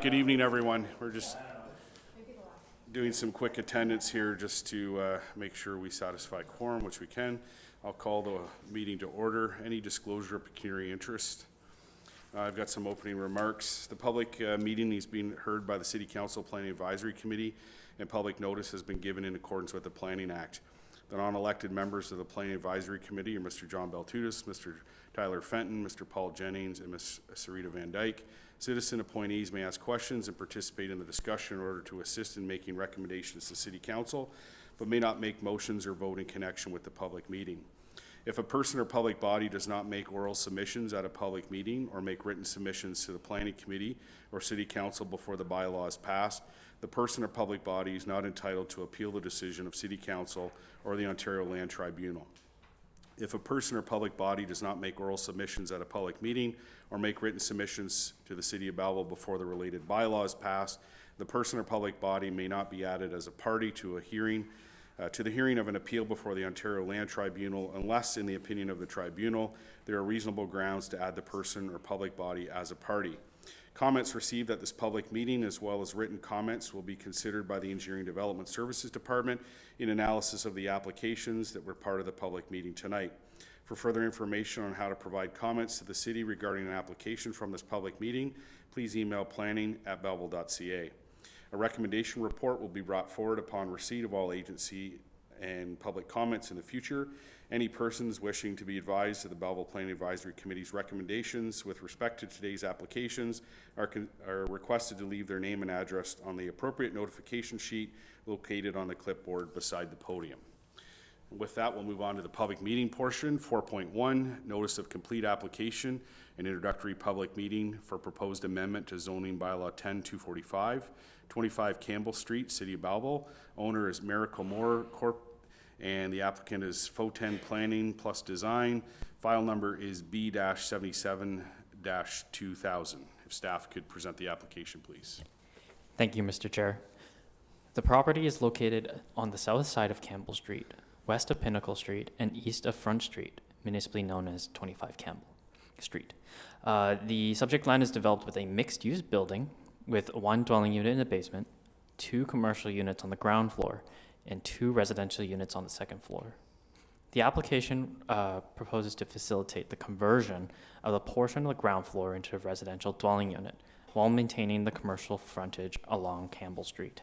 Good evening, everyone. We're just doing some quick attendance here just to make sure we satisfy quorum, which we can. I'll call the meeting to order. Any disclosure of pecuniary interest? I've got some opening remarks. The public meeting is being heard by the City Council Planning Advisory Committee, and public notice has been given in accordance with the Planning Act. The non-elected members of the Planning Advisory Committee are Mr. John Baltutis, Mr. Tyler Fenton, Mr. Paul Jennings, and Ms. Sarita Van Dyke. Citizen appointees may ask questions and participate in the discussion in order to assist in making recommendations to City Council, but may not make motions or vote in connection with the public meeting. If a person or public body does not make oral submissions at a public meeting or make written submissions to the Planning Committee or City Council before the bylaw is passed, the person or public body is not entitled to appeal the decision of City Council or the Ontario Land Tribunal. If a person or public body does not make oral submissions at a public meeting or make written submissions to the City of Belleville before the related bylaw is passed, the person or public body may not be added as a party to a hearing, to the hearing of an appeal before the Ontario Land Tribunal unless, in the opinion of the tribunal, there are reasonable grounds to add the person or public body as a party. Comments received at this public meeting, as well as written comments, will be considered by the Engineering Development Services Department in analysis of the applications that were part of the public meeting tonight. For further information on how to provide comments to the City regarding an application from this public meeting, please email planning@belleville.ca. A recommendation report will be brought forward upon receipt of all agency and public comments in the future. Any persons wishing to be advised of the Belleville Planning Advisory Committee's recommendations with respect to today's applications are requested to leave their name and address on the appropriate notification sheet located on the clipboard beside the podium. And with that, we'll move on to the public meeting portion. 4.1, Notice of Complete Application, an introductory public meeting for proposed amendment to zoning bylaw 10-245, 25 Campbell Street, City of Belleville. Owner is Miracle Moore Corp, and the applicant is Foten Planning Plus Design. File number is B-77-2000. If staff could present the application, please. Thank you, Mr. Chair. The property is located on the south side of Campbell Street, west of Pinnacle Street, and east of Front Street, municipally known as 25 Campbell Street. The subject land is developed with a mixed-use building with one dwelling unit in the basement, 2 commercial units on the ground floor, and 2 residential units on the second floor. The application proposes to facilitate the conversion of a portion of the ground floor into a residential dwelling unit while maintaining the commercial frontage along Campbell Street.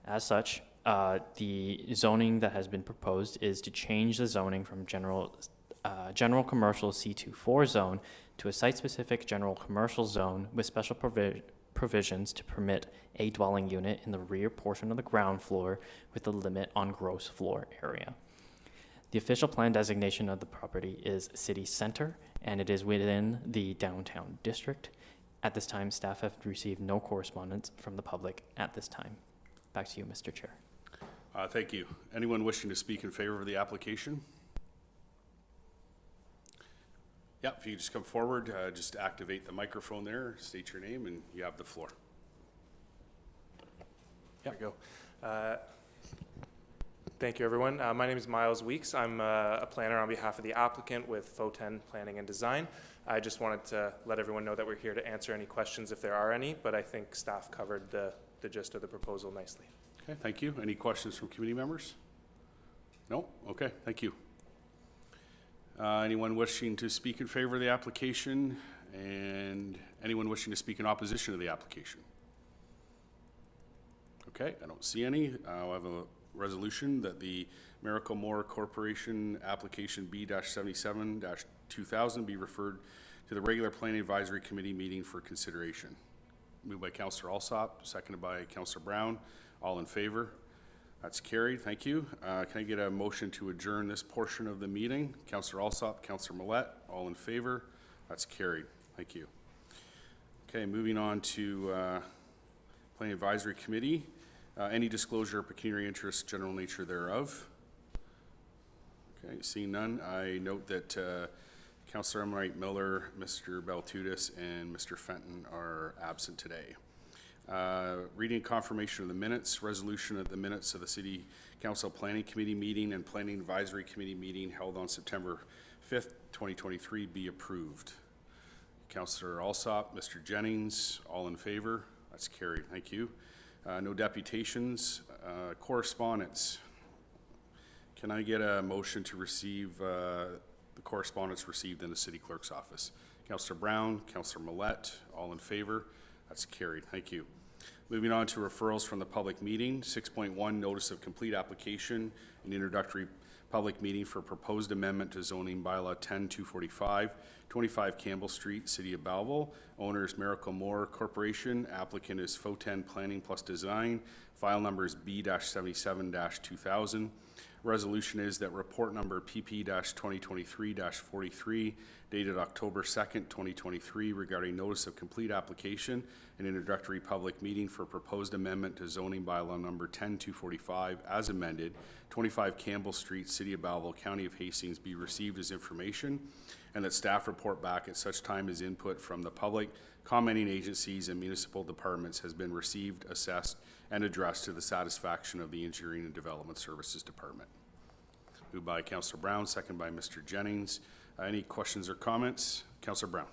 As such, the zoning that has been proposed is to change the zoning from general commercial C24 zone to a site-specific general commercial zone with special provisions to permit a dwelling unit in the rear portion of the ground floor with a limit on gross floor area. The official plan designation of the property is City Center, and it is within the downtown district. At this time, staff have received no correspondence from the public at this time. Back to you, Mr. Chair. Thank you. Anyone wishing to speak in favor of the application? Yeah, if you just come forward, just activate the microphone there, state your name, and you have the floor. There we go. Thank you, everyone. My name is Miles Weeks. I'm a planner on behalf of the applicant with Foten Planning and Design. I just wanted to let everyone know that we're here to answer any questions if there are any, but I think staff covered the gist of the proposal nicely. Okay, thank you. Any questions from committee members? No? Okay, thank you. Anyone wishing to speak in favor of the application, and anyone wishing to speak in opposition to the application? Okay, I don't see any. I'll have a resolution that the Miracle Moore Corporation application B-77-2000 be referred to the regular Planning Advisory Committee meeting for consideration. Moved by Councillor Alsop, seconded by Councillor Brown. All in favor? That's carried. Thank you. Can I get a motion to adjourn this portion of the meeting? Councillor Alsop, Councillor Millette, all in favor? That's carried. Thank you. Okay, moving on to Planning Advisory Committee. Any disclosure of pecuniary interest, general nature thereof? Okay, seeing none, I note that Councillor Emright Miller, Mr. Baltutis, and Mr. Fenton are absent today. Reading confirmation of the minutes, resolution of the minutes of the City Council Planning Committee meeting and Planning Advisory Committee meeting held on September 5th, 2023 be approved. Councillor Alsop, Mr. Jennings, all in favor? That's carried. Thank you. No deputations. Correspondence. Can I get a motion to receive the correspondence received in the city clerk's office? Councillor Brown, Councillor Millette, all in favor? That's carried. Thank you. Moving on to referrals from the public meeting. 6.1, notice of complete application and introductory public meeting for proposed amendment to zoning bylaw 10-245, 25 Campbell Street, City of Belleville. Owner is Miracle Moore Corporation. Applicant is Foten Planning Plus Design. File number is B-77-2000. Resolution is that report number PP-2023-43 dated October 2nd, 2023 regarding notice of complete application and introductory public meeting for proposed amendment to zoning bylaw number 10-245 as amended, 25 Campbell Street, City of Belleville, County of Hastings be received as information, and that staff report back at such time as input from the public, commenting agencies and municipal departments has been received, assessed, and addressed to the satisfaction of the Engineering and Development Services Department. Moved by Councillor Brown, second by Mr. Jennings. Any questions or comments? Councillor Brown.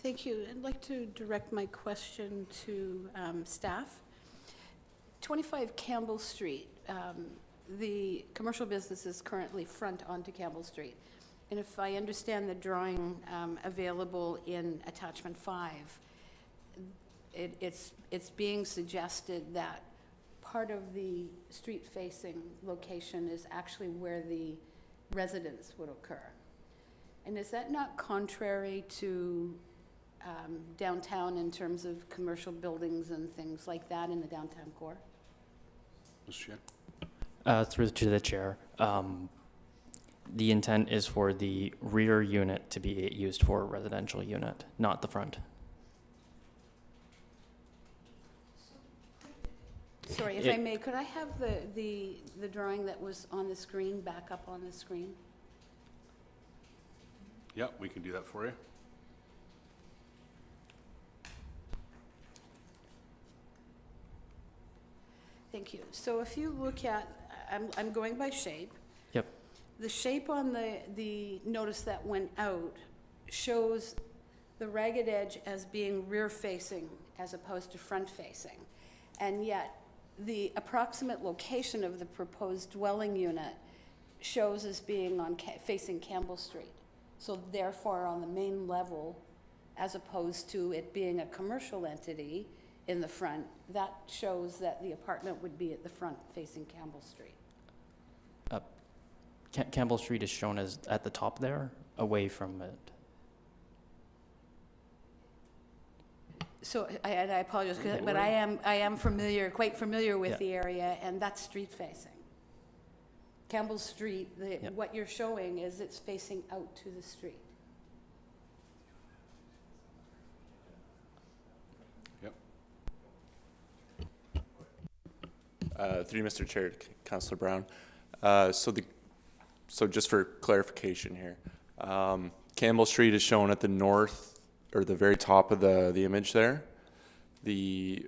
Thank you. I'd like to direct my question to staff. 25 Campbell Street, the commercial business is currently front onto Campbell Street. And if I understand the drawing available in attachment 5, it's being suggested that part of the street-facing location is actually where the residence would occur. And is that not contrary to downtown in terms of commercial buildings and things like that in the downtown core? Mr. Chair. Through to the chair. The intent is for the rear unit to be used for a residential unit, not the front. Sorry, if I may, could I have the drawing that was on the screen back up on the screen? Yeah, we can do that for you. Thank you. So if you look at, I'm going by shape. Yep. The shape on the notice that went out shows the ragged edge as being rear-facing as opposed to front-facing. And yet, the approximate location of the proposed dwelling unit shows as being on facing Campbell Street. So therefore, on the main level, as opposed to it being a commercial entity in the front, that shows that the apartment would be at the front facing Campbell Street. Campbell Street is shown as at the top there, away from it. So I apologize, but I am familiar, quite familiar with the area, and that's street facing. Campbell Street, what you're showing is it's facing out to the street. Yep. Through you, Mr. Chair, Councillor Brown. So just for clarification here, Campbell Street is shown at the north, or the very top of the image there. The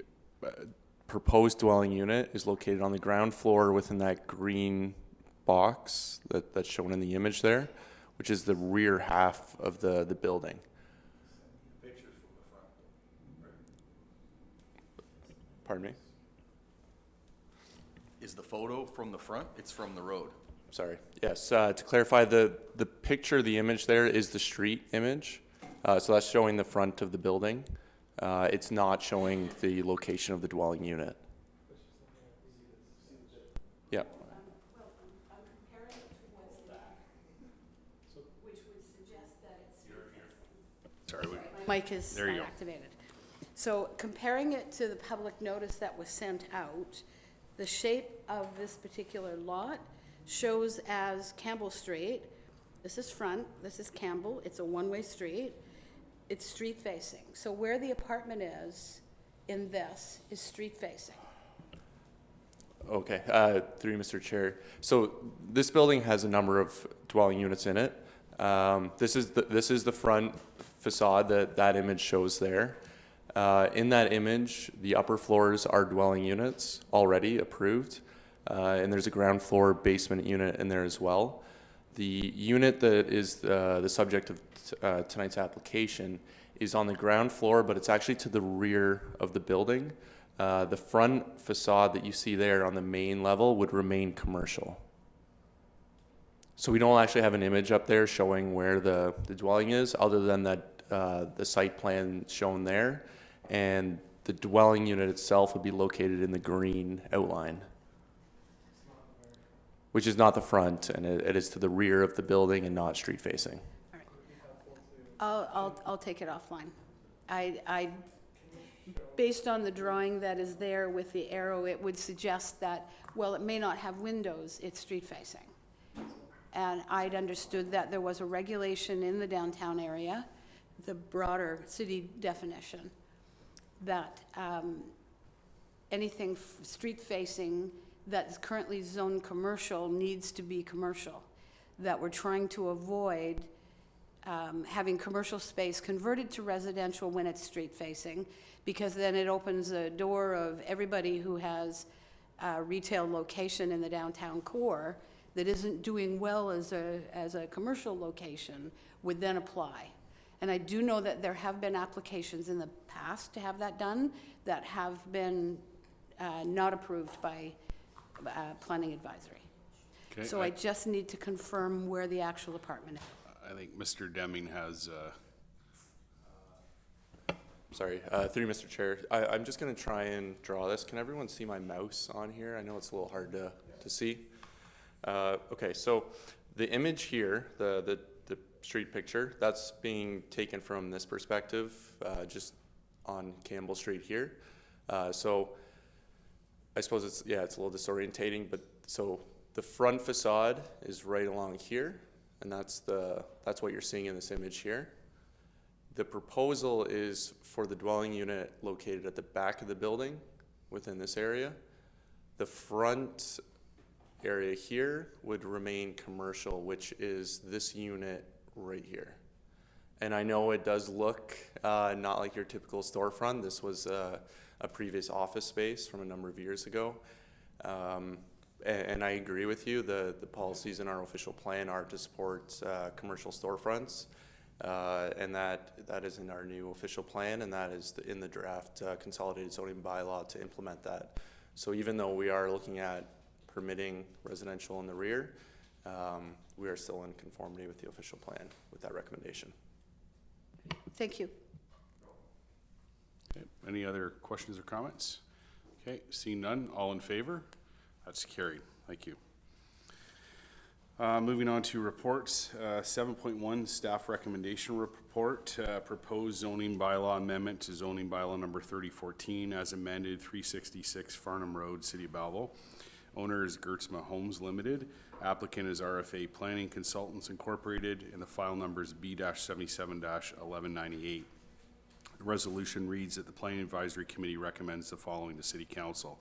proposed dwelling unit is located on the ground floor within that green box that's shown in the image there, which is the rear half of the building. Pictures from the front. Pardon me? Is the photo from the front? It's from the road. Sorry. Yes, to clarify, the picture, the image there is the street image. So that's showing the front of the building. It's not showing the location of the dwelling unit. Yeah. Well, I'm comparing it to what's there, which would suggest that it's... Sorry. My mic is There you not go. activated. So comparing it to the public notice that was sent out, the shape of this particular lot shows as Campbell Street. This is front, this is Campbell, it's a one-way street. It's street facing. So where the apartment is in this is street facing. Okay, through you, Mr. Chair. So this building has a number of dwelling units in it. This is the front facade that image shows there. In that image, the upper floors are dwelling units already approved, and there's a ground floor basement unit in there as well. The unit that is the subject of tonight's application is on the ground floor, but it's actually to the rear of the building. The front facade that you see there on the main level would remain commercial. So we don't actually have an image up there showing where the dwelling is, other than that the site plan shown there, and the dwelling unit itself would be located in the green outline, which is not the front, and it is to the rear of the building and not street facing. I'll take it offline. Based on the drawing that is there with the arrow, it would suggest that, well, it may not have windows, it's street facing. And I'd understood that there was a regulation in the downtown area, the broader city definition, that anything street facing that's currently zoned commercial needs to be commercial, that we're trying to avoid having commercial space converted to residential when it's street facing, because then it opens a door of everybody who has a retail location in the downtown core that isn't doing well as a commercial location would then apply. And I do know that there have been applications in the past to have that done that have been not approved by planning advisory. Okay, So I just need to confirm where the actual apartment is. I think Mr. Deming has, Sorry, through you, Mr. Chair. I'm just going to try and draw this. Can everyone see my mouse on here? I know it's a little hard to see. Okay, so the image here, the street picture, that's being taken from this perspective, just on Campbell Street here. So I suppose it's a little disorientating, but so the front facade is right along here, and that's what you're seeing in this image here. The proposal is for the dwelling unit located at the back of the building within this area. The front area here would remain commercial, which is this unit right here. And I know it does look not like your typical storefront. This was a previous office space from a number of years ago. And I agree with you, the policies in our official plan are to support commercial storefronts. And that is in our new official plan, and that is in the draft consolidated zoning bylaw to implement that. So even though we are looking at permitting residential in the rear, we are still in conformity with the official plan with that recommendation. Thank you. okay, any other questions or comments? Okay, seeing none, all in favor? That's carried. Thank you. Moving on to reports, 7.1 staff recommendation report, proposed zoning bylaw amendment to zoning bylaw number 3014 as amended, 366 Farnham Road, City of Belleville. Owner is Gertzma Homes Limited. Applicant is RFA Planning Consultants Incorporated, and the file number is B-77-1198. The resolution reads that the Planning Advisory Committee recommends the following to City Council.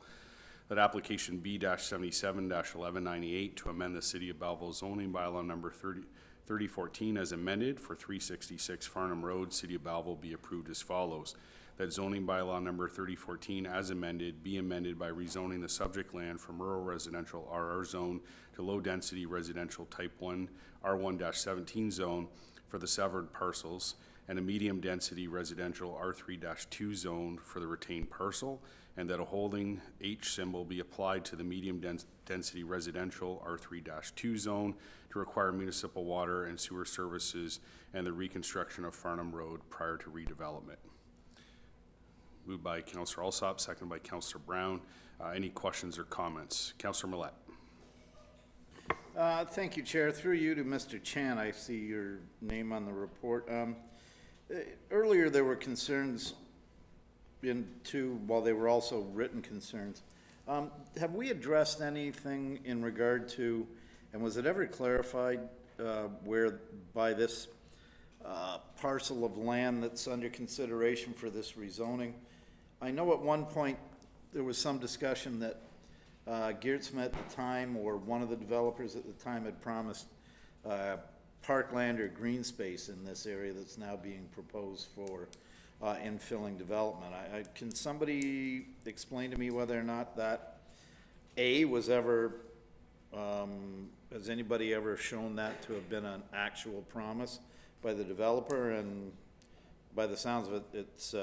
That application B-77-1198 to amend the City of Belleville zoning bylaw number 3014 as amended for 366 Farnham Road, City of Belleville be approved as follows. That zoning bylaw number 3014 as amended be amended by rezoning the subject land from rural residential RR zone to low density residential type 1 R1-17 zone for the severed parcels, and a medium density residential R3-2 zone for the retained parcel, and that a holding H symbol be applied to the medium density residential R3-2 zone to require municipal water and sewer services and the reconstruction of Farnham Road prior to redevelopment. Moved by Councillor Alsop, seconded by Councillor Brown. Any questions or comments? Councillor Millette. Thank you, Chair. Through you to Mr. Chan, I see your name on the report. Earlier there were concerns while they were also written concerns. Have we addressed anything in regard to, and was it ever clarified where by this parcel of land that's under consideration for this rezoning? I know at one point there was some discussion that Geertzma at the time, or one of the developers at the time, had promised parkland or green space in this area that's now being proposed for infilling development. Can somebody explain to me whether or not that was ever, has anybody ever shown that to have been an actual promise by the developer, and by the sounds of it, it's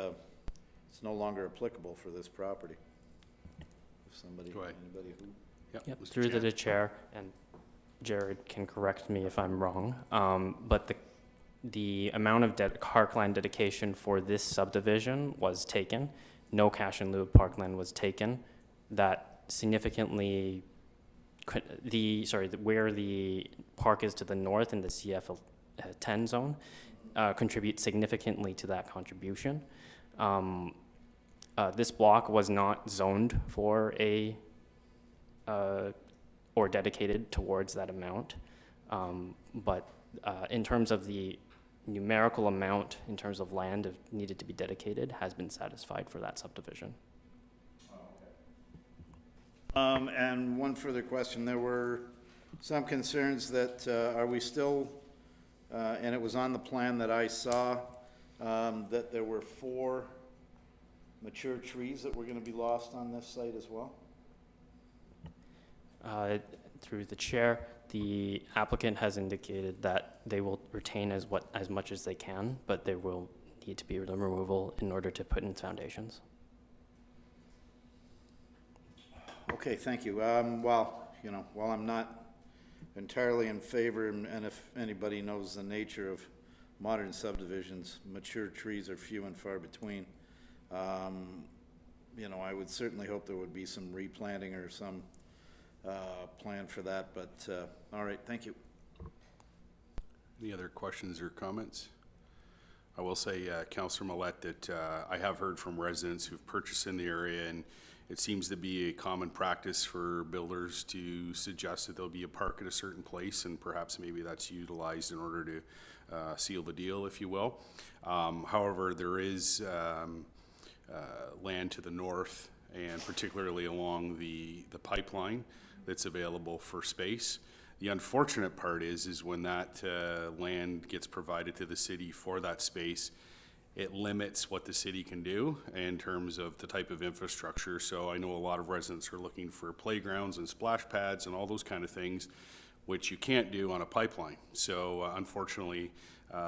no longer applicable for this property. If somebody, Go ahead. anybody who, Yep, Mr. through the chair, and Jared can correct me if I'm wrong, but the amount of parkland dedication for this subdivision was taken. No cash in lieu of parkland was taken. That significantly, where the park is to the north in the CF 10 zone, contributes significantly to that contribution. This block was not zoned for or dedicated towards that amount. But in terms of the numerical amount, in terms of land needed to be dedicated, has been satisfied for that subdivision. and one further question, there were some concerns that, are we still, and it was on the plan that I saw, that there were 4 mature trees that were gonna be lost on this site as well? Through the chair, the applicant has indicated that they will retain as much as they can, but there will need to be removal in order to put in foundations. Okay, thank you. Well, you know, while I'm not entirely in favor, and if anybody knows the nature of modern subdivisions, mature trees are few and far between. You know, I would certainly hope there would be some replanting or some plan for that, but, all right, thank you. Any other questions or comments? I will say, Councillor Millette, that I have heard from residents who've purchased in the area, and it seems to be a common practice for builders to suggest that there'll be a park at a certain place, and perhaps maybe that's utilized in order to seal the deal, if you will. However, there is land to the north, and particularly along the pipeline, that's available for space. The unfortunate part is when that land gets provided to the city for that space, it limits what the city can do in terms of the type of infrastructure. So I know a lot of residents are looking for playgrounds and splash pads and all those kind of things, which you can't do on a pipeline. So unfortunately,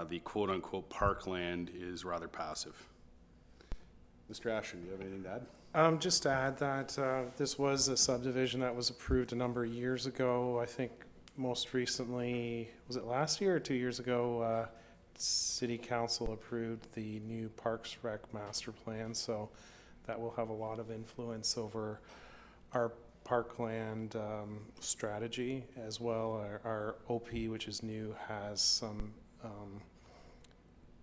the quote-unquote parkland is rather passive. Mr. Ashton, do you have anything to add? Just to add that this was a subdivision that was approved a number of years ago. I think most recently, was it last year or 2 years ago, City Council approved the new Parks Rec master plan, so that will have a lot of influence over our parkland strategy as well. Our OP, which is new, has some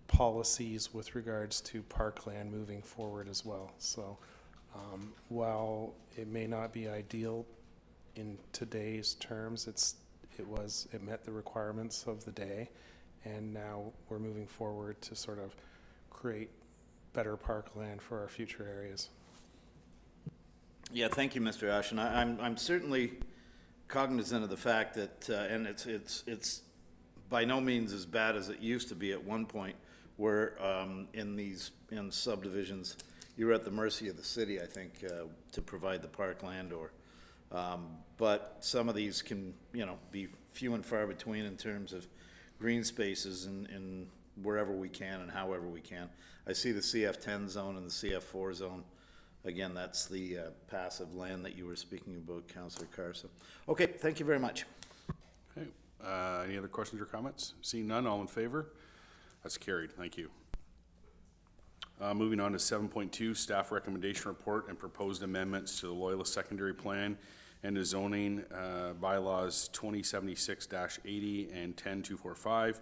policies with regards to parkland moving forward as well. So while it may not be ideal in today's terms, it met the requirements of the day, and now we're moving forward to sort of create better parkland for our future areas. Yeah, thank you, Mr. Ashton. I'm certainly cognizant of the fact that, and it's by no means as bad as it used to be at one point, where in subdivisions, you're at the mercy of the city, I think, to provide the parkland or, but some of these can, you know, be few and far between in terms of green spaces in wherever we can and however we can. I see the CF10 zone and the CF4 zone. Again, that's the passive land that you were speaking about, Councillor Carson. Okay, thank you very much. Okay, any other questions or comments? Seeing none, all in favor? That's carried, thank you. Moving on to 7.2, staff recommendation report and proposed amendments to the Loyalist secondary plan and the zoning bylaws 2076-80 and 10245.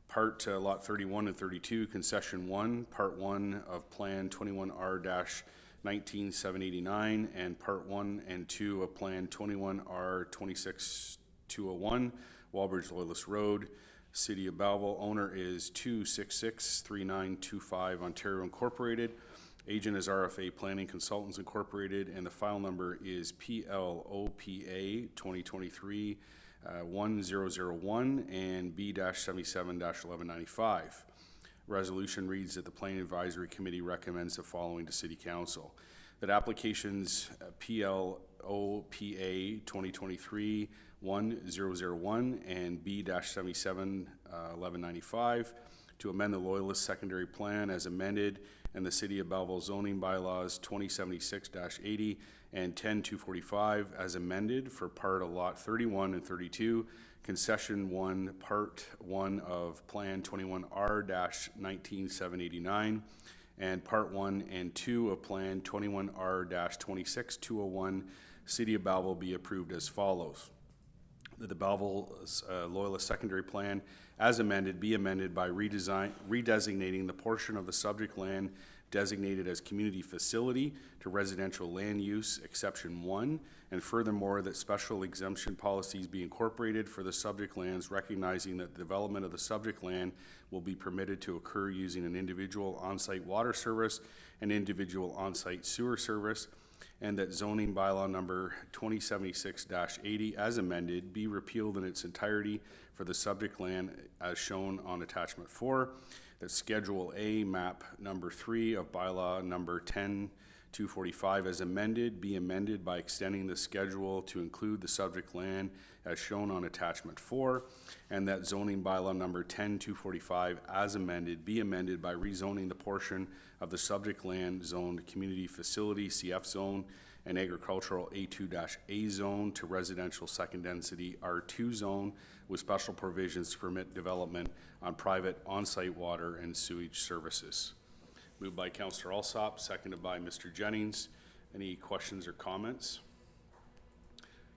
Part lot 31 and 32, concession 1, part 1 of plan 21R-19789, and part 1 and 2 of plan 21R-26201, Walbridge Loyalist Road, City of Belleville. Owner is 2663925 Ontario Incorporated. Agent is RFA Planning Consultants Incorporated, and the file number is PLOPA 2023 1001 and B-77-1195. Resolution reads that the Planning Advisory Committee recommends the following to City Council: that applications PLOPA 2023 1001 and B-77-1195 to amend the Loyalist Secondary Plan as amended and the City of Belleville zoning bylaws 2076-80 and 10245 as amended for part of Lot 31 and 32, Concession 1, Part 1 of Plan 21R-19789, and Part 1 and 2 of Plan 21R-26201, City of Belleville be approved as follows. That the Belleville Loyalist Secondary Plan, as amended, be amended by redesignating the portion of the subject land designated as community facility to residential land use, exception 1, and furthermore, that special exemption policies be incorporated for the subject lands, recognizing that the development of the subject land will be permitted to occur using an individual on-site water service and individual on-site sewer service, and that zoning bylaw number 2076-80 as amended be repealed in its entirety for the subject land as shown on attachment 4, that Schedule A, map number 3 of bylaw number 10245 as amended be amended by extending the schedule to include the subject land as shown on attachment 4, and that zoning bylaw number 10245 as amended be amended by rezoning the portion of the subject land zoned community facility CF zone and agricultural A2-A zone to residential second density R2 zone with special provisions to permit development on private on-site water and sewage services. Moved by Councillor Alsop, seconded by Mr. Jennings. Any questions or comments?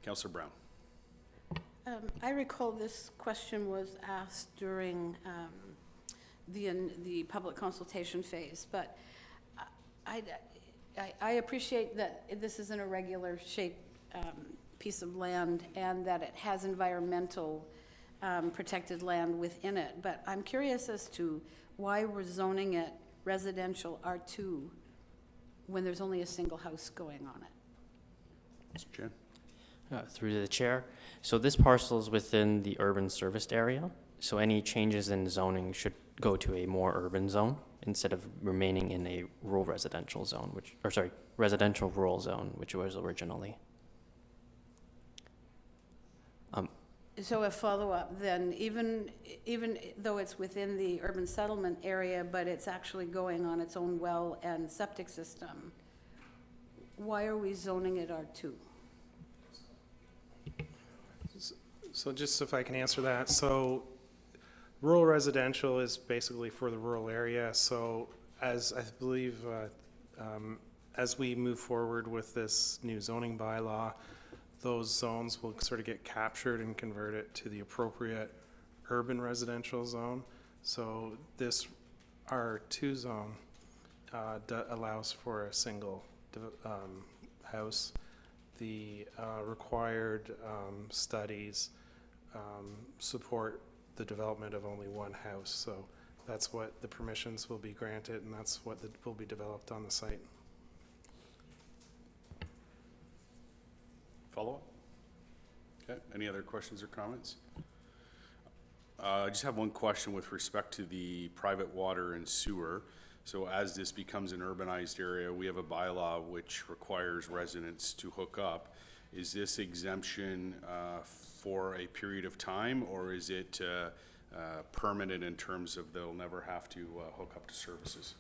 Councillor Brown. I recall this question was asked during the public consultation phase, but I appreciate that this is an irregular shaped piece of land and that it has environmental protected land within it, but I'm curious as to why we're zoning it residential R2 when there's only a single house going on it. Mr. Chen. Through the chair. So this parcel is within the urban serviced area. So any changes in zoning should go to a more urban zone instead of remaining in a rural residential zone, residential rural zone, which was originally. So a follow-up then, even though it's within the urban settlement area, but it's actually going on its own well and septic system, why are we zoning it R2? So just if I can answer that. So rural residential is basically for the rural area. So as I believe, as we move forward with this new zoning bylaw, those zones will sort of get captured and converted to the appropriate urban residential zone. So this R2 zone allows for a single house. The required studies support the development of only one house. So that's what the permissions will be granted, and that's what will be developed on the site. Follow-up? Okay, any other questions or comments? I just have one question with respect to the private water and sewer. So as this becomes an urbanized area, we have a bylaw which requires residents to hook up. Is this exemption for a period of time, or is it permanent in terms of they'll never have to hook up to services?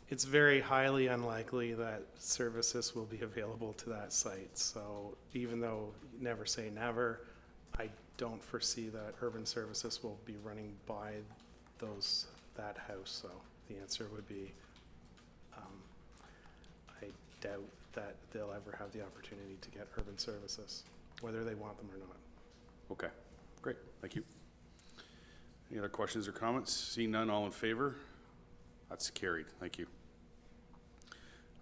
It's very highly unlikely that services will be available to that site. So even though never say never, I don't foresee that urban services will be running by that house. So the answer would be, I doubt that they'll ever have the opportunity to get urban services, whether they want them or not. Okay, great, thank you. Any other questions or comments? Seeing none, all in favor? That's carried, thank you.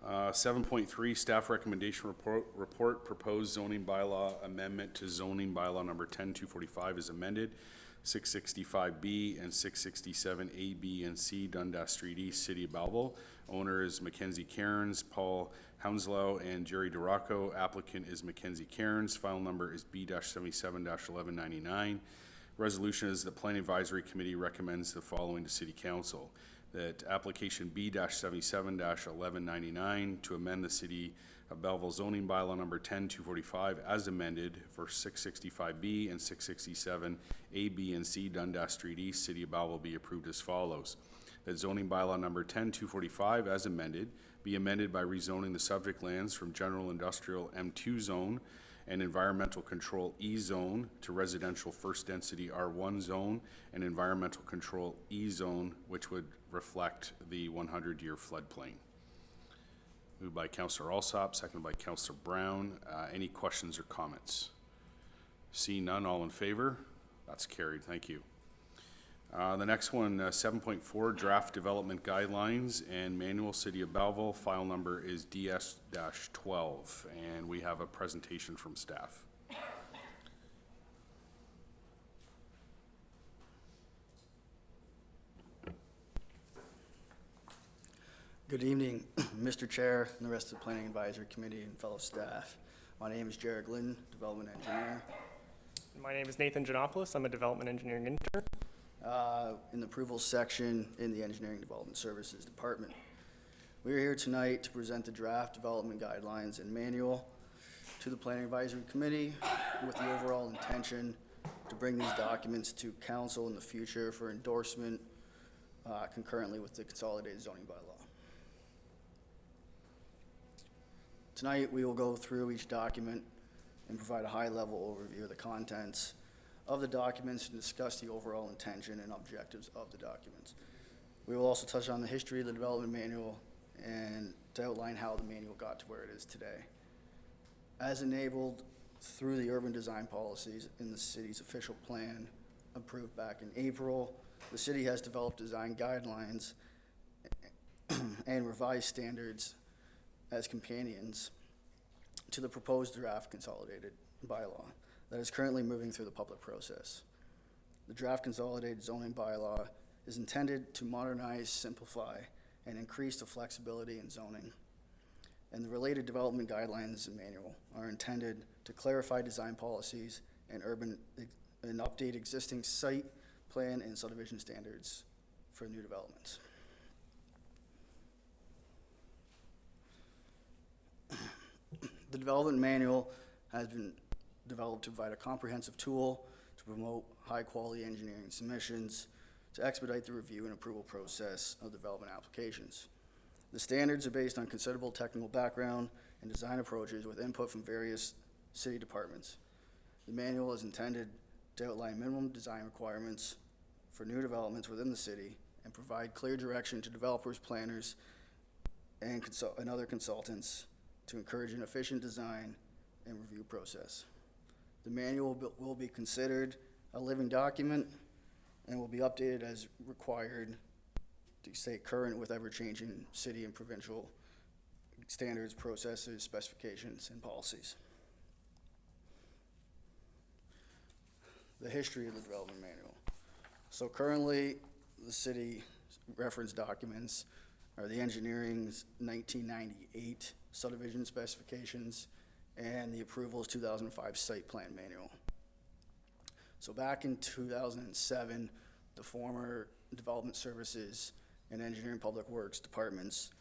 7.3, staff recommendation report, proposed zoning bylaw amendment to zoning bylaw number 10245 is amended. 665B and 667A, B, and C, Dundas Street East, City of Belleville. Owner is Mackenzie Cairns, Paul Hounslow, and Jerry DeRocco. Applicant is Mackenzie Cairns. File number is B-77-1199. Resolution is the Planning Advisory Committee recommends the following to City Council. that application B-77-1199 to amend the City of Belleville zoning bylaw number 10-245 as amended for 665B and 667 A, B, and C Dundas Street East, City of Belleville be approved as follows. That zoning bylaw number 10-245 as amended be amended by rezoning the subject lands from general industrial M2 zone and environmental control E zone to residential first density R1 zone and environmental control E zone, which would reflect the 100-year floodplain. Moved by Councillor Alsop, seconded by Councillor Brown. Any questions or comments? Seeing none, all in favor? That's carried. Thank you. The next one, 7.4, Draft Development Guidelines and Manual, City of Belleville. File number is DS-12, and we have a presentation from staff. Good evening, Mr. Chair and the rest of the Planning Advisory Committee and fellow staff. My name is Jared Glidden, Development Engineer. My name is Nathan Janopoulos. I'm a Development Engineering intern. In the Approvals section in the Engineering Development Services Department. We are here tonight to present the Draft Development Guidelines and Manual to the Planning Advisory Committee with the overall intention to bring these documents to Council in the future for endorsement concurrently with the Consolidated Zoning Bylaw. Tonight, we will go through each document and provide a high-level overview of the contents of the documents and discuss the overall intention and objectives of the documents. We will also touch on the history of the development manual and to outline how the manual got to where it is today. As enabled through the urban design policies in the city's official plan approved back in April, the city has developed design guidelines and revised standards as companions to the proposed draft consolidated bylaw that is currently moving through the public process. The draft consolidated zoning bylaw is intended to modernize, simplify, and increase the flexibility in zoning. And the related development guidelines and manual are intended to clarify design policies and update existing site plan and subdivision standards for new developments. The development manual has been developed to provide a comprehensive tool to promote high-quality engineering submissions, to expedite the review and approval process of development applications. The standards are based on considerable technical background and design approaches with input from various city departments. The manual is intended to outline minimum design requirements for new developments within the city and provide clear direction to developers, planners, and other consultants to encourage an efficient design and review process. The manual will be considered a living document and will be updated as required to stay current with ever-changing city and provincial standards, processes, specifications, and policies. The history of the development manual. So currently, the city reference documents are the engineering's 1998 subdivision specifications and the approval's 2005 site plan manual. So back in 2007, the former Development Services and Engineering Public Works departments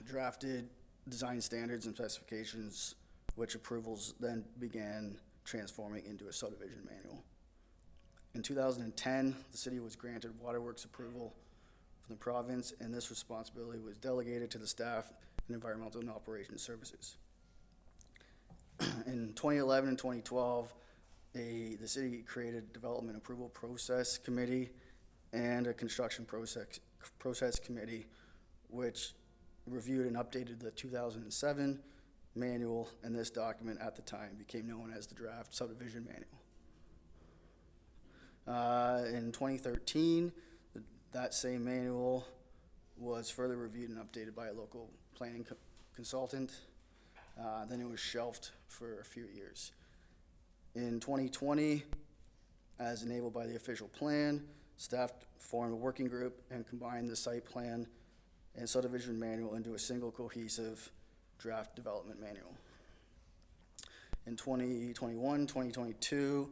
drafted design standards and specifications, which approvals then began transforming into a subdivision manual. In 2010, the city was granted waterworks approval from the province, and this responsibility was delegated to the staff in Environmental and Operations Services. In 2011 and 2012, the city created a Development Approval Process Committee and a Construction Process Committee, which reviewed and updated the 2007 manual, and this document at the time became known as the Draft Subdivision Manual. In 2013, that same manual was further reviewed and updated by a local planning consultant. Then it was shelved for a few years. In 2020, as enabled by the official plan, staff formed a working group and combined the site plan and subdivision manual into a single cohesive draft development manual. In 2021, 2022,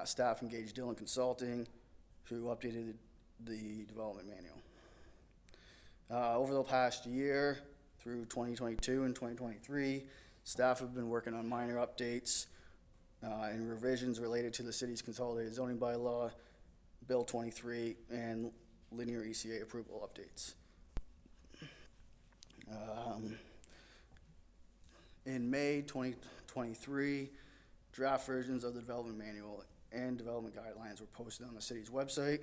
staff engaged Dillon Consulting, who updated the development manual. Over the past year, through 2022 and 2023, staff have been working on minor updates and revisions related to the city's consolidated zoning bylaw, Bill 23, and linear ECA approval updates. In May 2023, draft versions of the development manual and development guidelines were posted on the city's website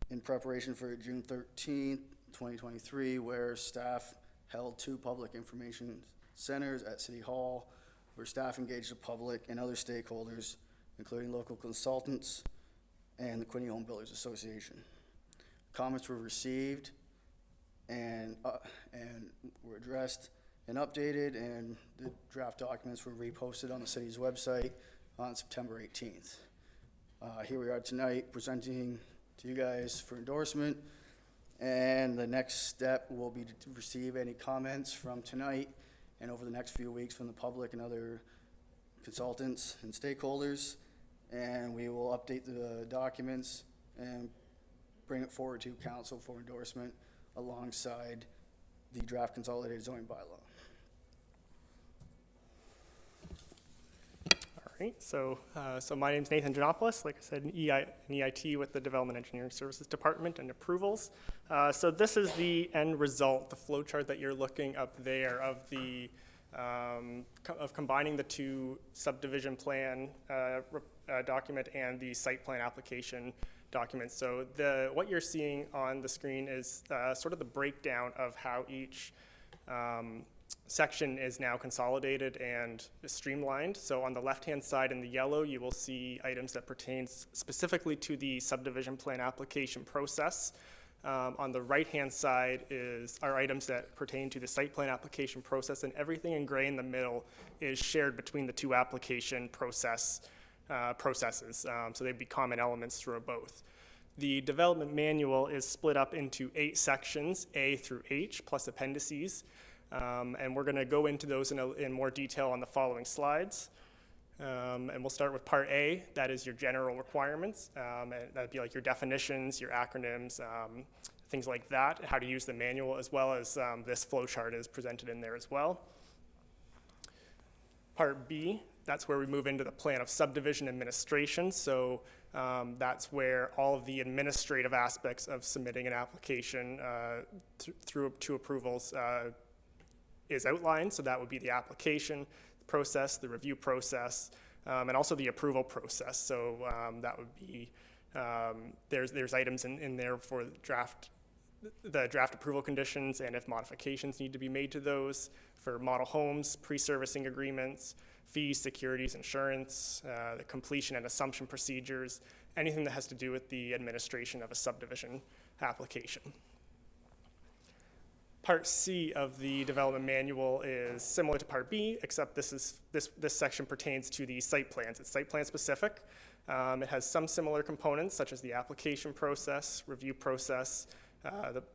in preparation for June 13th, 2023, where staff held 2 public information centers at City Hall, where staff engaged the public and other stakeholders, including local consultants and the Quinny Home Builders Association. Comments were received and were addressed and updated, and the draft documents were reposted on the city's website on September 18th. Here we are tonight presenting to you guys for endorsement, and the next step will be to receive any comments from tonight and over the next few weeks from the public and other consultants and stakeholders, and we will update the documents and bring it forward to council for endorsement alongside the draft consolidated zoning bylaw. All right, so my name's Nathan Janopoulos, like I said, an EIT with the Development Engineering Services Department and approvals. So this is the end result, the flow chart that you're looking up there of the of combining the 2 subdivision plan document and the site plan application document. So what you're seeing on the screen is sort of the breakdown of how each section is now consolidated and streamlined. So on the left-hand side in the yellow, you will see items that pertain specifically to the subdivision plan application process. On the right-hand side are items that pertain to the site plan application process, and everything in gray in the middle is shared between the 2 application processes. So they'd be common elements through both. The development manual is split up into 8 sections, A through H, plus appendices. And we're going to go into those in more detail on the following slides. And we'll start with Part A, that is your general requirements. And that'd be like your definitions, your acronyms, things like that, how to use the manual, as well as this flow chart is presented in there as well. Part B, that's where we move into the plan of subdivision administration. So that's where all of the administrative aspects of submitting an application through to approvals is outlined. So that would be the application process, the review process, and also the approval process. So that would be, there's items in there for the draft approval conditions, and if modifications need to be made to those, for model homes, pre-servicing agreements, fees, securities, insurance, the completion and assumption procedures, anything that has to do with the administration of a subdivision application. Part C of the development manual is similar to Part B, except this section pertains to the site plans. It's site plan specific. It has some similar components, such as the application process, review process,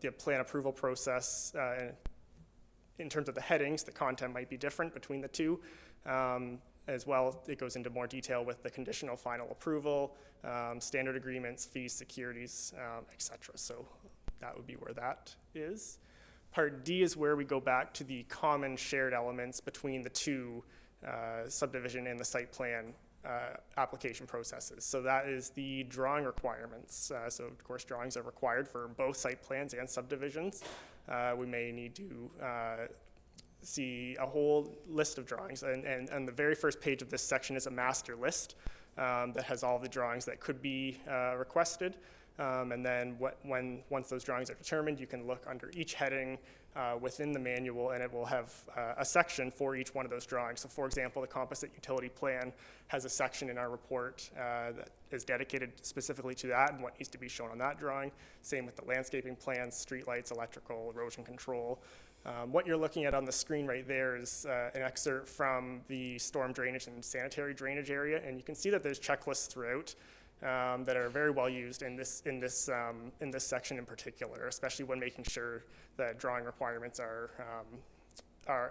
the plan approval process. In terms of the headings, the content might be different between the 2. As well, it goes into more detail with the conditional final approval, standard agreements, fees, securities, etc. So that would be where that is. Part D is where we go back to the common shared elements between the 2 subdivision and the site plan application processes. So that is the drawing requirements. So of course drawings are required for both site plans and subdivisions. We may need to see a whole list of drawings, and the very first page of this section is a master list that has all the drawings that could be requested. And then once those drawings are determined, you can look under each heading within the manual, and it will have a section for each one of those drawings. So for example, the composite utility plan has a section in our report that is dedicated specifically to that and what needs to be shown on that drawing. Same with the landscaping plans, streetlights, electrical, erosion control. What you're looking at on the screen right there is an excerpt from the storm drainage and sanitary drainage area, and you can see that there's checklists throughout that are very well used in this section in particular, especially when making sure that drawing requirements are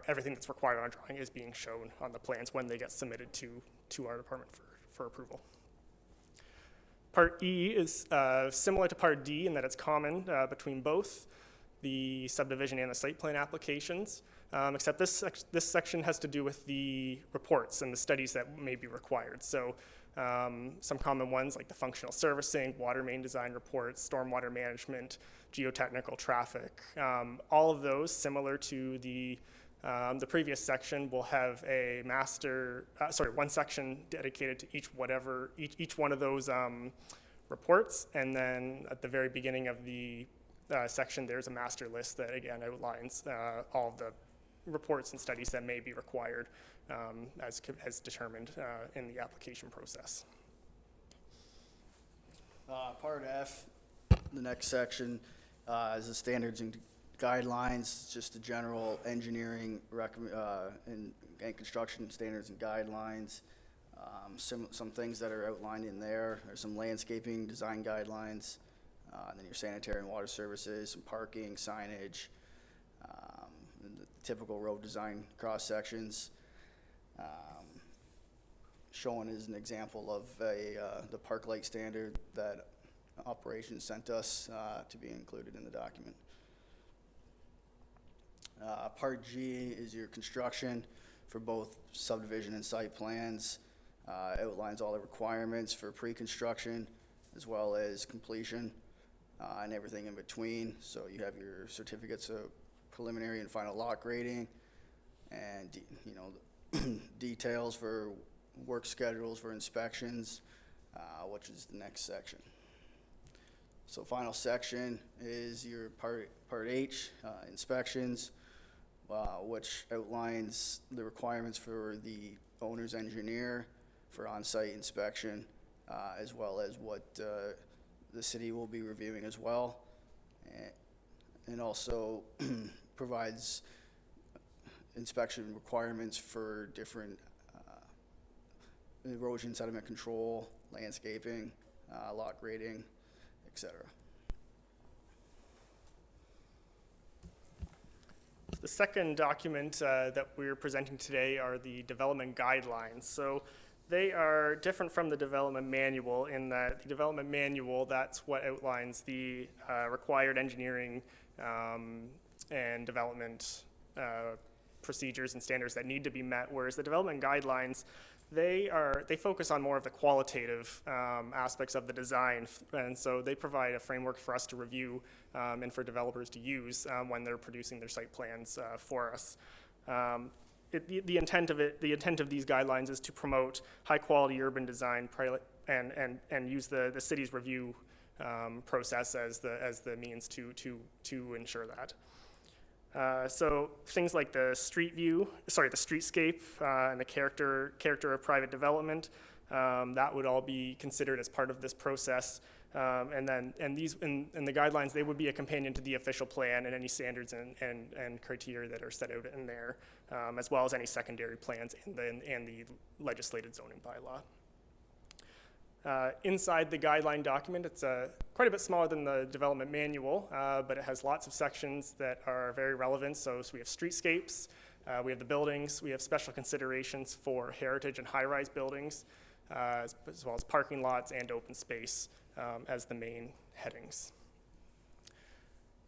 everything that's required on a drawing is being shown on the plans when they get submitted to our department for approval. Part E is similar to Part D in that it's common between both the subdivision and the site plan applications, except this section has to do with the reports and the studies that may be required. So some common ones like the functional servicing, water main design reports, stormwater management, geotechnical, traffic. All of those, similar to the previous section, will have a one section dedicated to each one of those reports, and then at the very beginning of the section, there's a master list that again outlines all of the reports and studies that may be required as determined in the application process. Part F, the next section, is the standards and guidelines, just the general engineering and construction standards and guidelines. Some things that are outlined in there. There's some landscaping design guidelines, and then your sanitary and water services, some parking, signage, and the typical road design cross sections. Shown is an example of the park light standard that operations sent us to be included in the document. Part G is your construction for both subdivision and site plans. Outlines all the requirements for pre-construction as well as completion and everything in between. So you have your certificates of preliminary and final lot grading, and details for work schedules for inspections, which is the next section. So final section is your part H, inspections, which outlines the requirements for the owner's engineer for on-site inspection, as well as what the city will be reviewing as well, and also provides inspection requirements for different erosion sediment control, landscaping, lot grading, etc. The second document that we're presenting today are the development guidelines. So they are different from the development manual in that the development manual, that's what outlines the required engineering and development procedures and standards that need to be met, whereas the development guidelines, they focus on more of the qualitative aspects of the design, and so they provide a framework for us to review and for developers to use when they're producing their site plans for us. The intent of these guidelines is to promote high-quality urban design and use the city's review process as the means to ensure that. So things like the streetscape and the character of private development, that would all be considered as part of this process. And the guidelines, they would be a companion to the official plan and any standards and criteria that are set out in there, as well as any secondary plans and the legislated zoning bylaw. Inside the guideline document, it's quite a bit smaller than the development manual, but it has lots of sections that are very relevant. So we have streetscapes, we have the buildings, we have special considerations for heritage and high-rise buildings, as well as parking lots and open space as the main headings.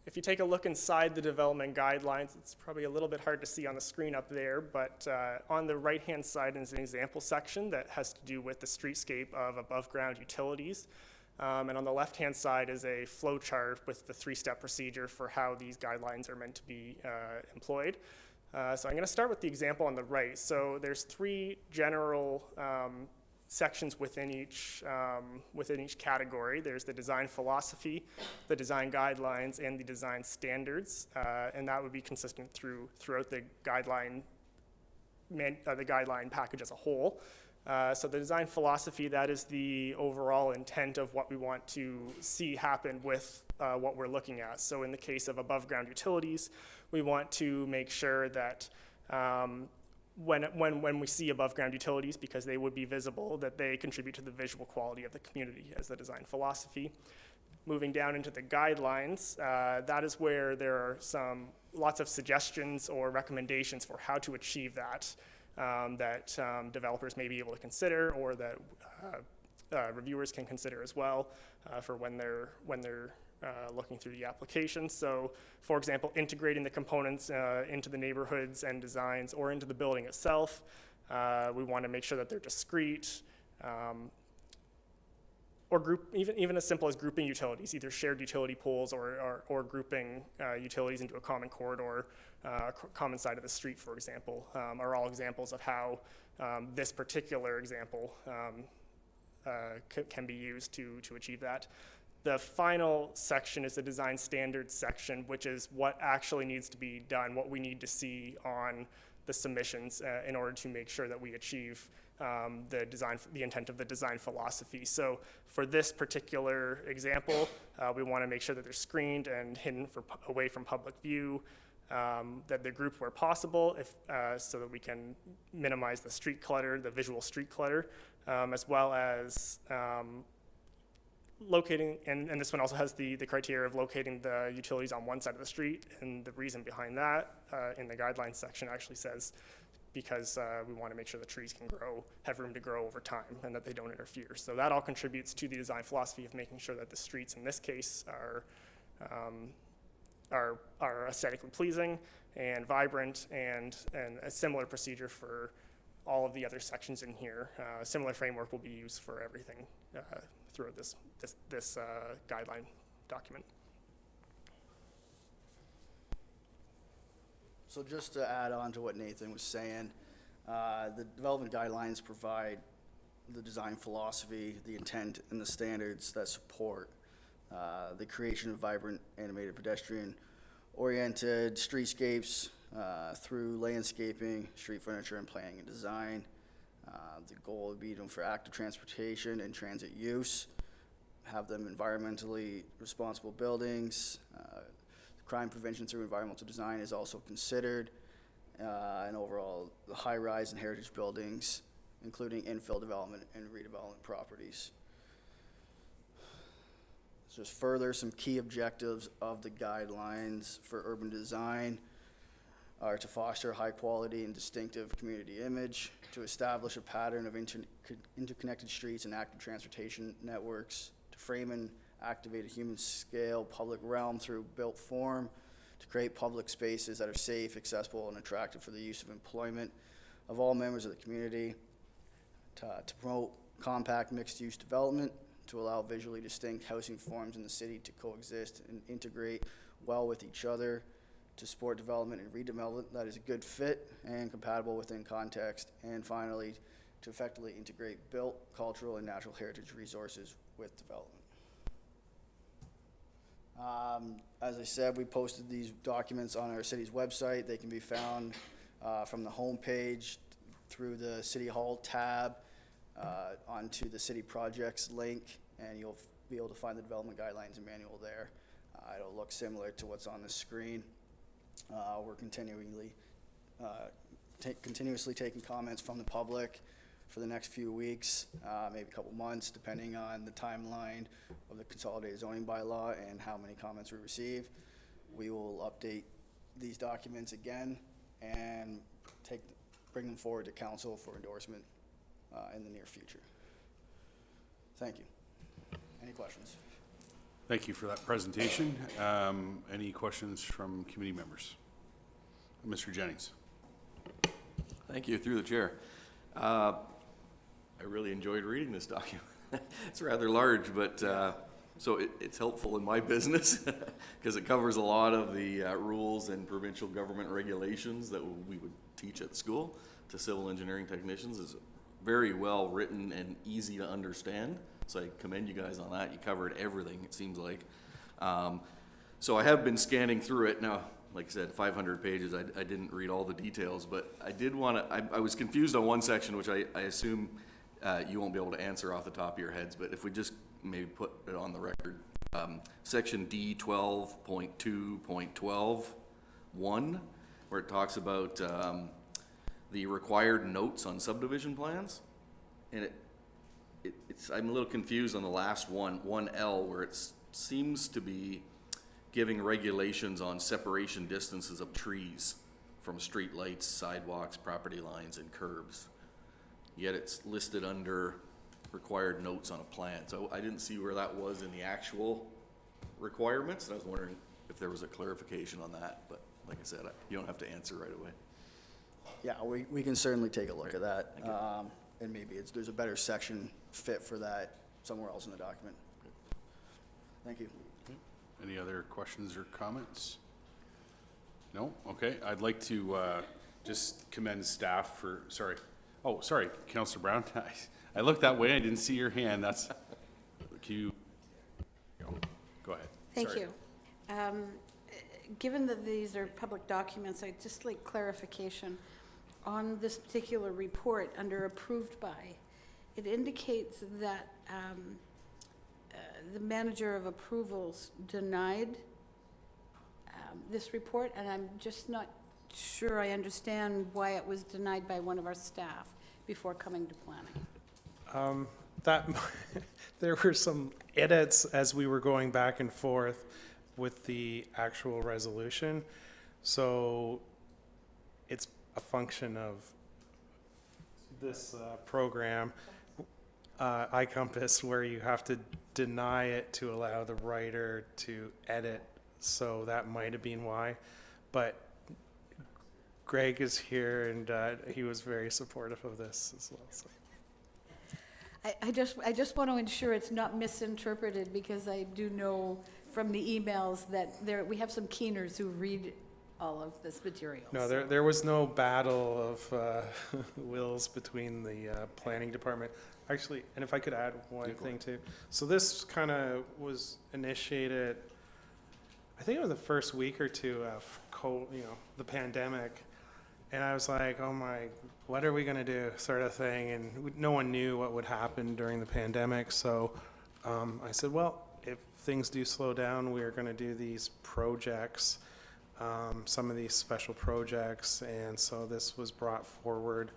If you take a look inside the development guidelines, it's probably a little bit hard to see on the screen up there, but on the right-hand side is an example section that has to do with the streetscape of above-ground utilities. And on the left-hand side is a flow chart with the three-step procedure for how these guidelines are meant to be employed. So I'm going to start with the example on the right. So there's three general sections within each category. There's the design philosophy, the design guidelines, and the design standards, and that would be consistent throughout the guideline package as a whole. So the design philosophy, that is the overall intent of what we want to see happen with what we're looking at. So in the case of above ground utilities, we want to make sure that when we see above ground utilities, because they would be visible, that they contribute to the visual quality of the community as the design philosophy. Moving down into the guidelines, that is where there are lots of suggestions or recommendations for how to achieve that, that developers may be able to consider, or that reviewers can consider as well for when they're looking through the application. So, for example, integrating the components into the neighborhoods and designs or into the building itself. We want to make sure that they're discrete, or group, even as simple as grouping utilities, either shared utility poles or grouping utilities into a common corridor, common side of the street, for example, are all examples of how this particular example can be used to achieve that. The final section is the design standards section, which is what actually needs to be done, what we need to see on the submissions in order to make sure that we achieve the intent of the design philosophy. So for this particular example, we want to make sure that they're screened and hidden away from public view, that they're grouped where possible, so that we can minimize the street clutter, the visual street clutter, as well as locating, and this one also has the criteria of locating the utilities on one side of the street, and the reason behind that in the guidelines section actually says because we want to make sure the trees can grow, have room to grow over time, and that they don't interfere. So that all contributes to the design philosophy of making sure that the streets in this case are aesthetically pleasing and vibrant, and a similar procedure for all of the other sections in here. A similar framework will be used for everything throughout this guideline document. So just to add on to what Nathan was saying, the development guidelines provide the design philosophy, the intent, and the standards that support the creation of vibrant, animated, pedestrian-oriented streetscapes through landscaping, street furniture, and planning and design. The goal would be for active transportation and transit use, have them environmentally responsible buildings. Crime prevention through environmental design is also considered, and overall the high-rise and heritage buildings, including infill development and redevelopment properties. Just further, some key objectives of the guidelines for urban design are to foster high quality and distinctive community image, to establish a pattern of interconnected streets and active transportation networks, to frame and activate a human scale public realm through built form, to create public spaces that are safe, accessible, and attractive for the use of employment of all members of the community, to promote compact mixed-use development, to allow visually distinct housing forms in the city to coexist and integrate well with each other, to support development and redevelopment that is a good fit and compatible within context, and finally, to effectively integrate built, cultural, and natural heritage resources with development. As I said, we posted these documents on our city's website. They can be found from the homepage through the City Hall tab onto the city projects link, and you'll be able to find the development guidelines and manual there. It'll look similar to what's on the screen. We're continuously taking comments from the public for the next few weeks, maybe a couple months, depending on the timeline of the consolidated zoning bylaw and how many comments we receive. We will update these documents again and bring them forward to council for endorsement in the near future. Thank you. Any questions? Thank you for that presentation. Any questions from committee members? Mr. Jennings. Thank you, through the chair. I really enjoyed reading this document. It's rather large, but so it's helpful in my business because it covers a lot of the rules and provincial government regulations that we would teach at school to civil engineering technicians. It's very well written and easy to understand. So I commend you guys on that. You covered everything, it seems like. So I have been scanning through it. Now, like I said, 500 pages. I didn't read all the details, but I did want to, I was confused on one section, which I assume you won't be able to answer off the top of your heads, but if we just maybe put it on the record. Section D 12.2.12.1, where it talks about the required notes on subdivision plans. And I'm a little confused on the last one, 1L, where it seems to be giving regulations on separation distances of trees from street lights, sidewalks, property lines, and curbs. Yet it's listed under required notes on a plan. So I didn't see where that was in the actual requirements, and I was wondering if there was a clarification on that, but like I said, you don't have to answer right away. Yeah, we can certainly take a look at that. And maybe there's a better section fit for that somewhere else in the document. Thank you. Any other questions or comments? No? Okay, I'd like to just commend staff for, sorry. Oh, sorry, Councillor Brown. I looked that way, I didn't see your hand, that's, can you, go ahead. Thank Sorry. you. Given that these are public documents, I'd just like clarification. On this particular report, under approved by, it indicates that the manager of approvals denied this report, and I'm just not sure I understand why it was denied by one of our staff before coming to planning. There were some edits as we were going back and forth with the actual resolution. So it's a function of this program, iCompass, where you have to deny it to allow the writer to edit. So that might have been why. But Greg is here, and he was very supportive of this as well. So. I just want to ensure it's not misinterpreted, because I do know from the emails that we have some keeners who read all of this material. No, so. there was no battle of wills between the planning department. Actually, and if I could add one thing too. So this kind of was initiated, I think it was the first week or two of the pandemic. And I was like, oh my, what are we going to do, sort of thing. And no one knew what would happen during the pandemic. So I said, well, if things do slow down, we're going to do these projects, some of these special projects. And so this was brought forward.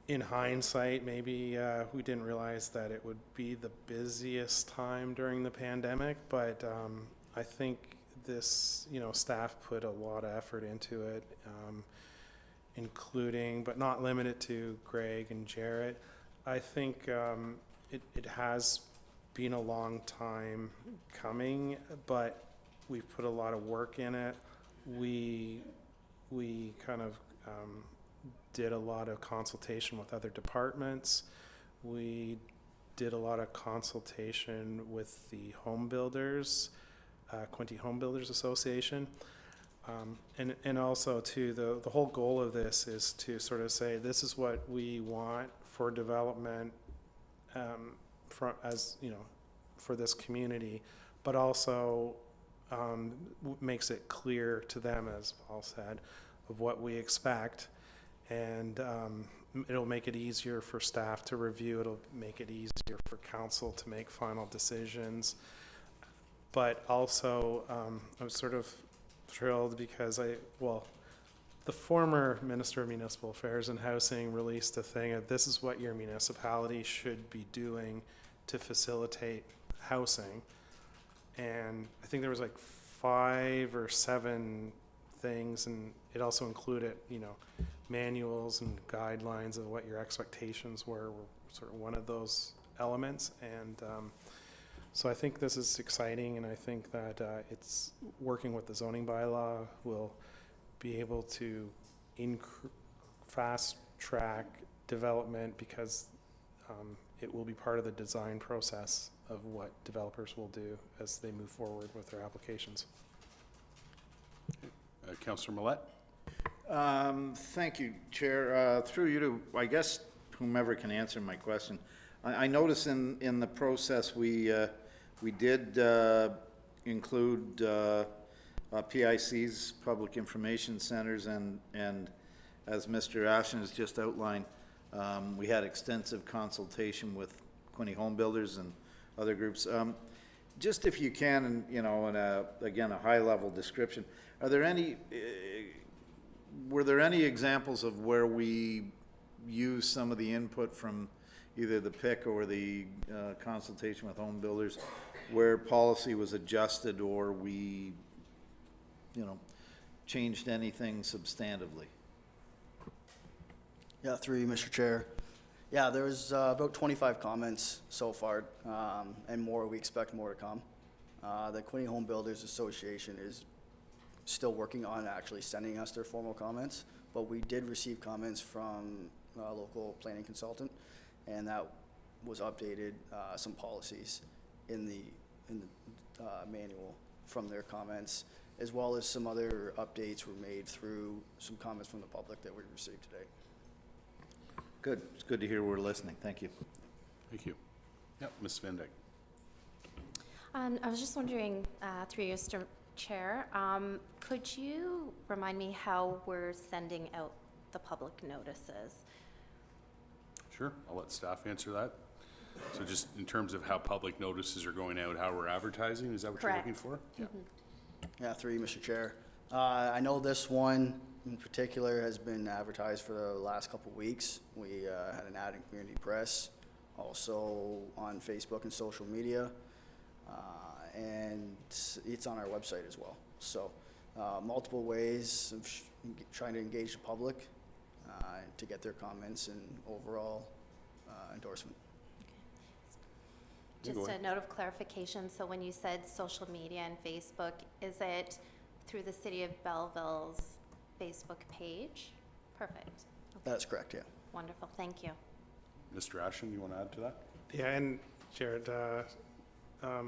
In hindsight, maybe we didn't realize that it would be the busiest time during the pandemic, but I think this, staff put a lot of effort into it, including, but not limited to, Greg and Jarrett. I think it has been a long time coming, but we've put a lot of work in it. We kind of did a lot of consultation with other departments. We did a lot of consultation with the home builders, Quinte Home Builders Association. And also too, the whole goal of this is to sort of say, this is what we want for development for this community, but also makes it clear to them, as Paul said, of what we expect. And it'll make it easier for staff to review. It'll make it easier for council to make final decisions. But also, I'm sort of thrilled because the former Minister of Municipal Affairs and Housing released a thing of, this is what your municipality should be doing to facilitate housing. And I think there was like 5 or 7 things, and it also included, manuals and guidelines of what your expectations were sort of one of those elements. And so I think this is exciting, and I think that it's working with the zoning bylaw will be able to fast track development, because it will be part of the design process of what developers will do as they move forward with their applications. Councillor Millette? Thank you, Chair. Through you to, I guess, whomever can answer my question. I notice in the process we did include PICs, Public Information Centers, and as Mr. Ashton has just outlined, we had extensive consultation with Quinte Home Builders and other groups. Just if you can, and again, a high-level description, are there any, were there any examples of where we use some of the input from either the PIC or the consultation with home builders where policy was adjusted, or we, changed anything substantively? Yeah, through you, Mr. Chair. Yeah, there was about 25 comments so far, and more, we expect more to come. The Quinny Home Builders Association is still working on actually sending us their formal comments, but we did receive comments from a local planning consultant, and that was updated, some policies in the manual from their comments, as well as some other updates were made through some comments from the public that we received today. Good, it's good to hear we're listening, thank you. Thank you. Yep, Ms. Van Dyke. I was just wondering, through you, Mr. Chair, could you remind me how we're sending out the public notices? Sure, I'll let staff answer that. So just in terms of how public notices are going out, how we're advertising, is that what you're looking Correct. for? Yeah. Yeah, through you, Mr. Chair. I know this one in particular has been advertised for the last couple of weeks. We had an ad in Community Press, also on Facebook and social media, and it's on our website as well. So multiple ways of trying to engage the public to get their comments and overall endorsement. Yeah, go Just ahead. a note of clarification, so when you said social media and Facebook, is it through the City of Belleville's Facebook page? Perfect. That's correct, yeah. Wonderful, thank you. Mr. Ashton, you want to add to that? Yeah, and Jared, I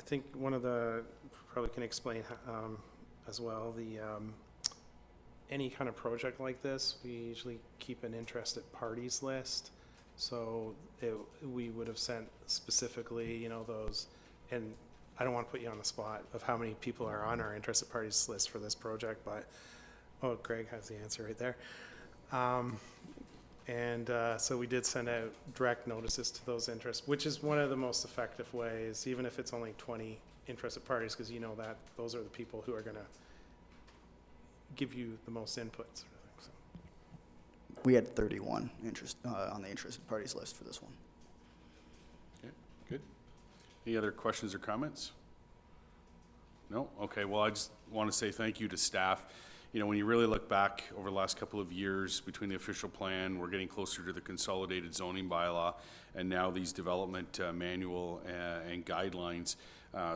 think one of the, probably can explain as well, the any kind of project like this, we usually keep an interested parties list. So we would have sent specifically, you know, those, and I don't want to put you on the spot of how many people are on our interested parties list for this project, but, oh, Greg has the answer right there. So we did send out direct notices to those interests, which is one of the most effective ways, even if it's only 20 interested parties, because you know that those are the people who are going to give you the most input, sort of thing. So. We had 31 on the interested parties list for this one. Okay, good. Any other questions or comments? No? Okay, well, I just want to say thank you to staff. You know, when you really look back over the last couple of years between the official plan, we're getting closer to the consolidated zoning bylaw, and now these development manual and guidelines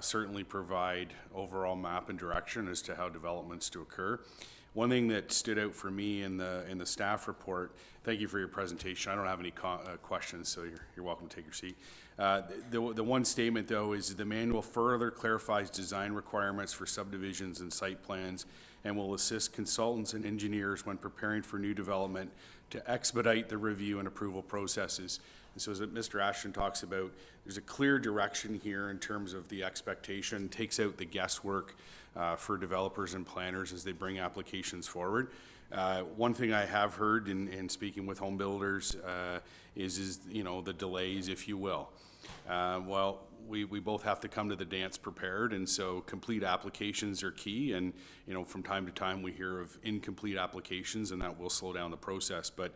certainly provide overall map and direction as to how developments to occur. One thing that stood out for me in the staff report, thank you for your presentation. I don't have any questions, so you're welcome to take your seat. The one statement, though, is the manual further clarifies design requirements for subdivisions and site plans and will assist consultants and engineers when preparing for new development to expedite the review and approval processes. And so as Mr. Ashton talks about, there's a clear direction here in terms of the expectation, takes out the guesswork for developers and planners as they bring applications forward. One thing I have heard in speaking with home builders is you know, the delays, if you will. Well, we both have to come to the dance prepared, and so complete applications are key. And you know, from time to time we hear of incomplete applications, and that will slow down the process. But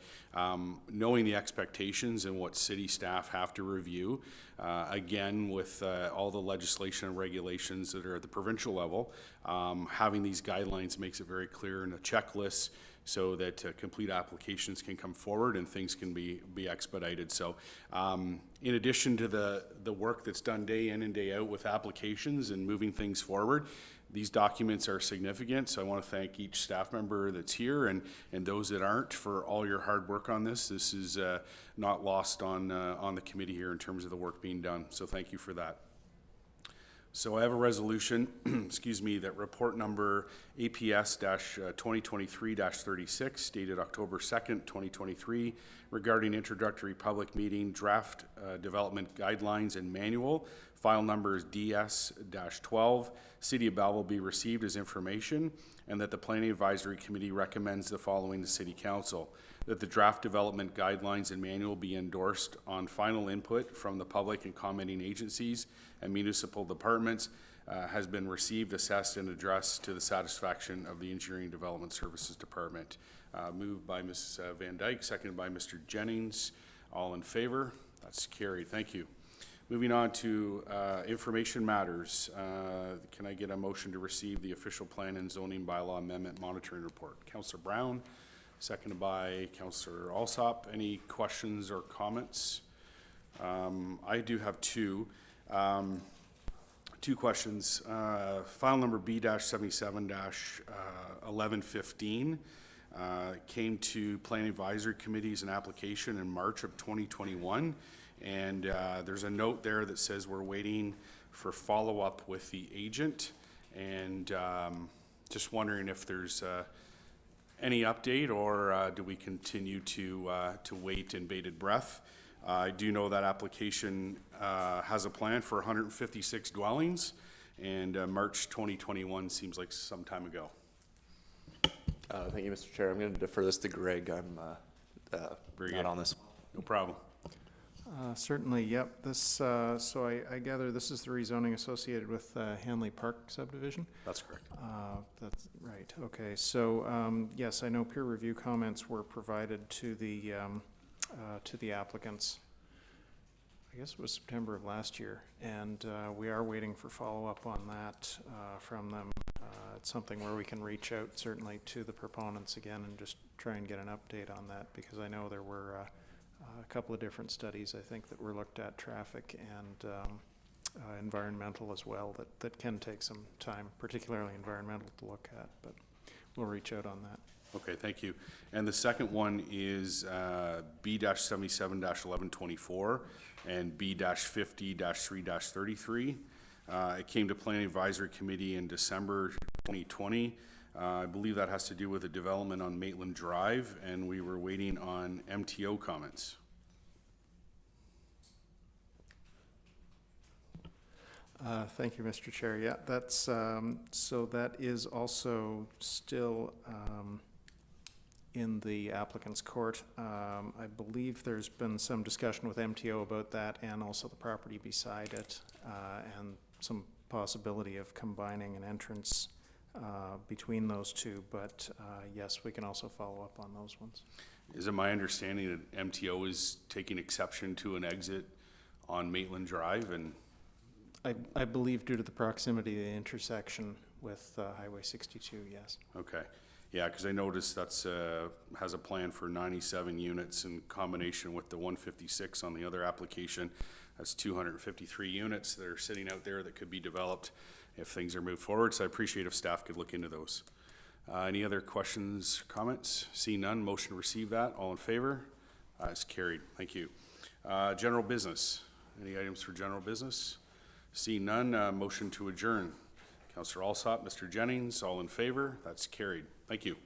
knowing the expectations and what city staff have to review, again with all the legislation and regulations that are at the provincial level, having these guidelines makes it very clear in a checklist, so that complete applications can come forward and things can be expedited. So in addition to the work that's done day in and day out with applications and moving things forward, these documents are significant. So I want to thank each staff member that's here and those that aren't for all your hard work on this. This is not lost on the committee here in terms of the work being done. So thank you for that. So I have a resolution, excuse me, that report number APS-2023-36 dated October 2nd, 2023 regarding introductory public meeting draft development guidelines and manual, file number is DS-12, City of Belleville be received as information, and that the Planning Advisory Committee recommends the following to City Council: that the draft development guidelines and manual be endorsed on final input from the public and commenting agencies and municipal departments, has been received, assessed, and addressed to the satisfaction of the Engineering Development Services Department. Moved by Ms. Van Dyke, seconded by Mr. Jennings. All in favor? That's carried. Thank you. Moving on to information matters. Can I get a motion to receive the official plan and zoning bylaw amendment monitoring report? Councillor Brown, seconded by Councillor Alsop. Any questions or comments? I do have two. Two questions. File number B-77-1115 came to Planning Advisory Committee as an application in March of 2021. And there's a note there that says we're waiting for follow-up with the agent. And just wondering if there's any update, or do we continue to wait in bated breath? I do know that application has a plan for 156 dwellings, and March 2021 seems like some time ago. Thank you, Mr. Chair. I'm going to defer this to Greg. I'm Very not good. on this. No problem. Certainly, yep. This, so I gather this is the rezoning associated with Hanley Park subdivision? That's correct. That's right, okay. So, yes, I know peer review comments were provided to the applicants. I guess it was September of last year, and we are waiting for follow-up on that from them. It's something where we can reach out certainly to the proponents again and just try and get an update on that, because I know there were a couple of different studies, I think, that were looked at, traffic and environmental as well, that can take some time, particularly environmental, to look at, but we'll reach out on that. Okay, thank you. And the second one is B-77-1124 and B-50-3-33. It came to Planning Advisory Committee in December 2020. I believe that has to do with a development on Maitland Drive, and we were waiting on MTO comments. Thank you, Mr. Chair. Yeah, that's, so that is also still in the applicant's court. I believe there's been some discussion with MTO about that, and also the property beside it, and some possibility of combining an entrance between those two, but yes, we can also follow up on those ones. Is it my understanding that MTO is taking exception to an exit on Maitland Drive? And I believe due to the proximity of the intersection with Highway 62, yes. okay, yeah, because I noticed that's has a plan for 97 units in combination with the 156 on the other application. That's 253 units that are sitting out there that could be developed if things are moved forward. So I appreciate if staff could look into those. Any other questions, comments? See none, motion to receive that. All in favor? It's carried. Thank you. General business. Any items for general business? See none, motion to adjourn. Councillor Alsop, Mr. Jennings, all in favor? That's carried. Thank you.